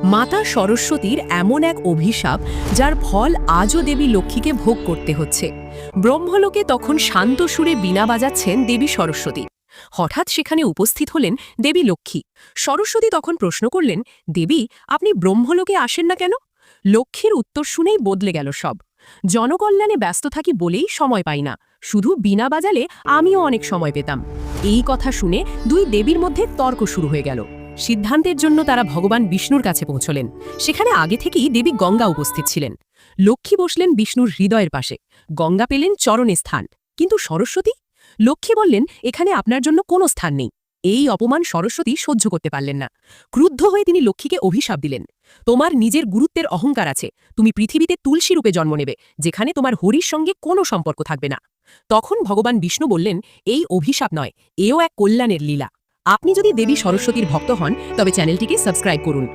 মাতা সরস্বতীর এমন এক অভিশাপ যার ফল আজও দেবী লক্ষ্মীকে ভোগ করতে হচ্ছে। ব্রহ্মলোকে তখন শান্ত সুরে বীণা বাজাচ্ছেন দেবী সরস্বতী। হঠাৎ সেখানে উপস্থিত হলেন দেবী লক্ষ্মী। সরস্বতী তখন প্রশ্ন করলেন, দেবী, আপনি ব্রহ্মলোকে আসেন না কেন? লক্ষ্মীর উত্তর শুনেই বদলে গেল সব। জনকল্যাণে ব্যস্ত থাকি বলেই সময় পাই না, শুধু বীণা বাজালে আমিও অনেক সময় পেতাম। এই কথা শুনে দুই দেবীর মধ্যে তর্ক শুরু হয়ে গেল। সিদ্ধান্তের জন্য তারা ভগবান বিষ্ণুর কাছে পৌঁছলেন। সেখানে আগে থেকেই দেবী গঙ্গা উপস্থিত ছিলেন। লক্ষ্মী বসলেন বিষ্ণুর হৃদয়ের পাশে, গঙ্গা পেলেন চরণে স্থান। কিন্তু সরস্বতী? লক্ষ্মী বললেন, এখানে আপনার জন্য কোনো স্থান নেই। এই অপমান সরস্বতী সহ্য করতে পারলেন না। ক্রুদ্ধ হয়ে তিনি লক্ষ্মীকে অভিশাপ দিলেন, তোমার নিজের গুরুত্বের অহংকার আছে, তুমি পৃথিবীতে তুলসী রূপে জন্ম নেবে, যেখানে তোমার হরির সঙ্গে কোনো সম্পর্ক থাকবে না। তখন ভগবান বিষ্ণু বললেন, এই অভিশাপ নয়, এও এক কল্যাণের লীলা। আপনি যদি দেবী সরস্বতীর ভক্ত হন তবে চ্যানেলটিকে সাবস্ক্রাইব করুন।